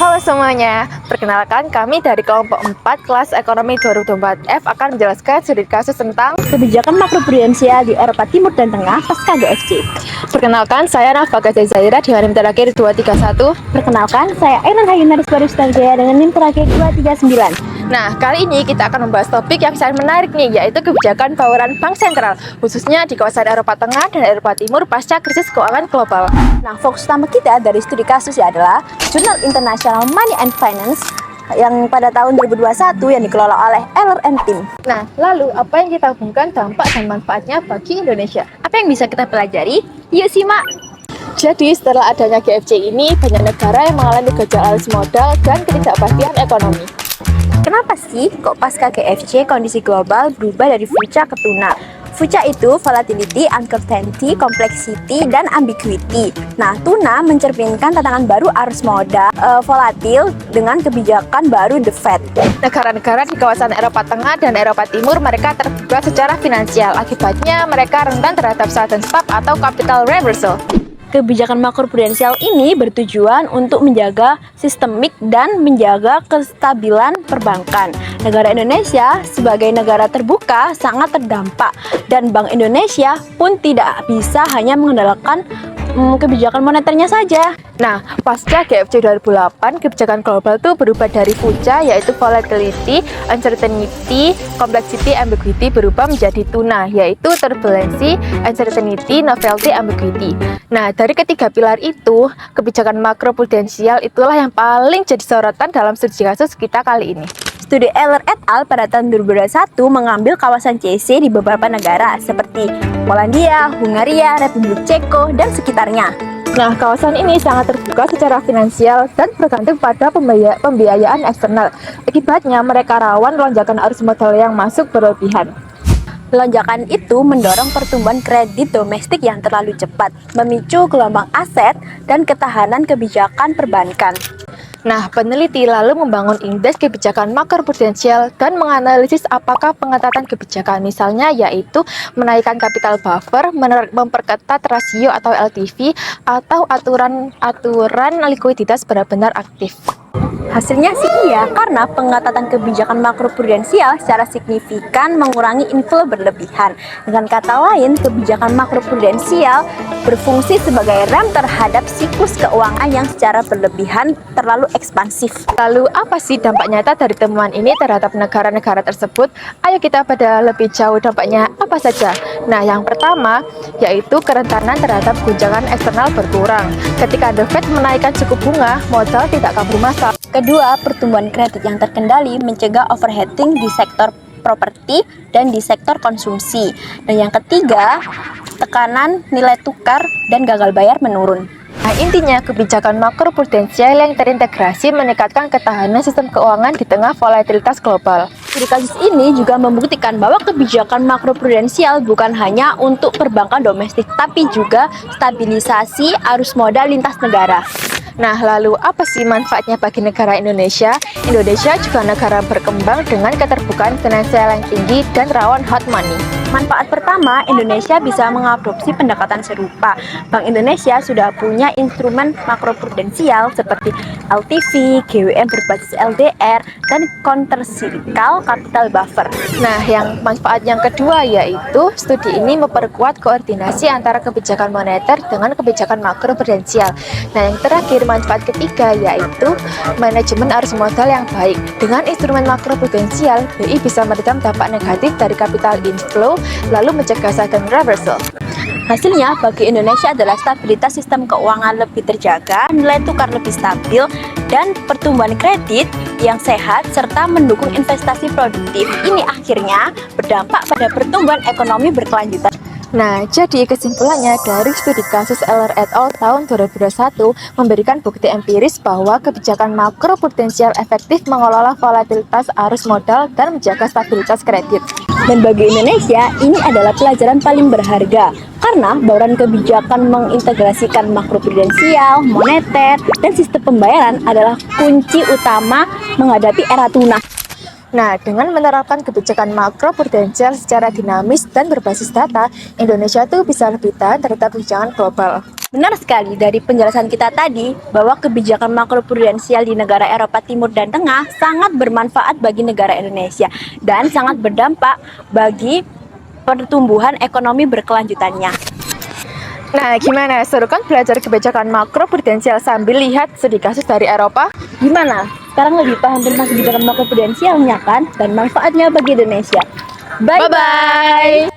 Halo semuanya, perkenalkan kami dari kelompok 4 kelas ekonomi 2024 F akan menjelaskan studi kasus tentang kebijakan makroprudensial di Eropa Timur dan Tengah pasca GFC. Perkenalkan, saya Nafa Gaza Zaira di NIM terakhir 231. Perkenalkan, saya Airan Hayunaris Baru Jaya dengan NIM terakhir 239. Nah, kali ini kita akan membahas topik yang sangat menarik nih, yaitu kebijakan bauran bank sentral, khususnya di kawasan Eropa Tengah dan Eropa Timur pasca krisis keuangan global. Nah, fokus utama kita dari studi kasus adalah Jurnal International Money and Finance yang pada tahun 2021 yang dikelola oleh LRN Team. Nah, lalu apa yang kita hubungkan dampak dan manfaatnya bagi Indonesia? Apa yang bisa kita pelajari? Yuk simak! Jadi, setelah adanya GFC ini, banyak negara yang mengalami gejala arus modal dan ketidakpastian ekonomi. Kenapa sih kok pasca GFC kondisi global berubah dari fucha ke tuna? Fucha itu volatility, uncertainty, complexity, dan ambiguity. Nah, tuna mencerminkan tantangan baru arus modal volatil dengan kebijakan baru The Fed. Negara-negara di kawasan Eropa Tengah dan Eropa Timur mereka terbuka secara finansial. Akibatnya mereka rentan terhadap sudden stop atau capital reversal. Kebijakan makroprudensial ini bertujuan untuk menjaga sistemik dan menjaga kestabilan perbankan. Negara Indonesia sebagai negara terbuka sangat terdampak dan Bank Indonesia pun tidak bisa hanya mengandalkan kebijakan moneternya saja. Nah, pasca GFC 2008, kebijakan global itu berubah dari fucha, yaitu volatility, uncertainty, complexity, ambiguity, berubah menjadi tuna, yaitu turbulency, uncertainty, novelty, ambiguity. Nah, dari ketiga pilar itu, kebijakan makroprudensial itulah yang paling jadi sorotan dalam studi kasus kita kali ini. Studi Eller et al. Pada tahun 2021 mengambil kawasan CEC di beberapa negara seperti Polandia, Hungaria, Republik Ceko, dan sekitarnya. Nah, kawasan ini sangat terbuka secara finansial dan bergantung pada pembiayaan eksternal. Akibatnya, mereka rawan lonjakan arus modal yang masuk berlebihan. Lonjakan itu mendorong pertumbuhan kredit domestik yang terlalu cepat, memicu gelombang aset dan ketahanan kebijakan perbankan. Nah, peneliti lalu membangun indeks kebijakan makroprudensial dan menganalisis apakah pengetatan kebijakan misalnya yaitu menaikkan capital buffer, memperketat rasio atau LTV, atau aturan likuiditas benar-benar aktif. Hasilnya sih iya, karena pengetatan kebijakan makroprudensial secara signifikan mengurangi inflow berlebihan. Dengan kata lain, kebijakan makroprudensial berfungsi sebagai rem terhadap siklus keuangan yang secara berlebihan terlalu ekspansif. Lalu apa sih dampak nyata dari temuan ini terhadap negara-negara tersebut? Ayo kita pada lebih jauh dampaknya apa saja. Nah, yang pertama yaitu kerentanan terhadap guncangan eksternal berkurang. Ketika The Fed menaikkan suku bunga, modal tidak kabur massal. Kedua, pertumbuhan kredit yang terkendali mencegah overheating di sektor properti dan di sektor konsumsi. Dan yang ketiga, tekanan nilai tukar dan gagal bayar menurun. Nah, intinya kebijakan makroprudensial yang terintegrasi meningkatkan ketahanan sistem keuangan di tengah volatilitas global. Studi kasus ini juga membuktikan bahwa kebijakan makroprudensial bukan hanya untuk perbankan domestik, tapi juga stabilisasi arus modal lintas negara. Nah, lalu apa sih manfaatnya bagi negara Indonesia? Indonesia juga negara berkembang dengan keterbukaan finansial yang tinggi dan rawan hot money. Manfaat pertama, Indonesia bisa mengadopsi pendekatan serupa. Bank Indonesia sudah punya instrumen makroprudensial seperti LTV, GWM berbasis LDR, dan countercyclical capital buffer. Nah, yang manfaat yang kedua yaitu studi ini memperkuat koordinasi antara kebijakan moneter dengan kebijakan makroprudensial. Nah, yang terakhir manfaat ketiga yaitu manajemen arus modal yang baik. Dengan instrumen makroprudensial, BI bisa meredam dampak negatif dari capital inflow lalu mencegah sudden reversal. Hasilnya bagi Indonesia adalah stabilitas sistem keuangan lebih terjaga, nilai tukar lebih stabil, dan pertumbuhan kredit yang sehat serta mendukung investasi produktif. Ini akhirnya berdampak pada pertumbuhan ekonomi berkelanjutan. Nah, jadi kesimpulannya dari studi kasus Eller et al. Tahun 2021 memberikan bukti empiris bahwa kebijakan makroprudensial efektif mengelola volatilitas arus modal dan menjaga stabilitas kredit. Dan bagi Indonesia, ini adalah pelajaran paling berharga karena bauran kebijakan mengintegrasikan makroprudensial, moneter, dan sistem pembayaran adalah kunci utama menghadapi era tuna. Nah, dengan menerapkan kebijakan makroprudensial secara dinamis dan berbasis data, Indonesia tuh bisa lebih tahan terhadap guncangan global. Benar sekali dari penjelasan kita tadi bahwa kebijakan makroprudensial di negara Eropa Timur dan Tengah sangat bermanfaat bagi negara Indonesia dan sangat berdampak bagi pertumbuhan ekonomi berkelanjutannya. Nah, gimana? Seru kan belajar kebijakan makroprudensial sambil lihat studi kasus dari Eropa? Gimana? Sekarang lebih paham tentang kebijakan makroprudensialnya kan dan manfaatnya bagi Indonesia. Bye-bye! Bye-bye!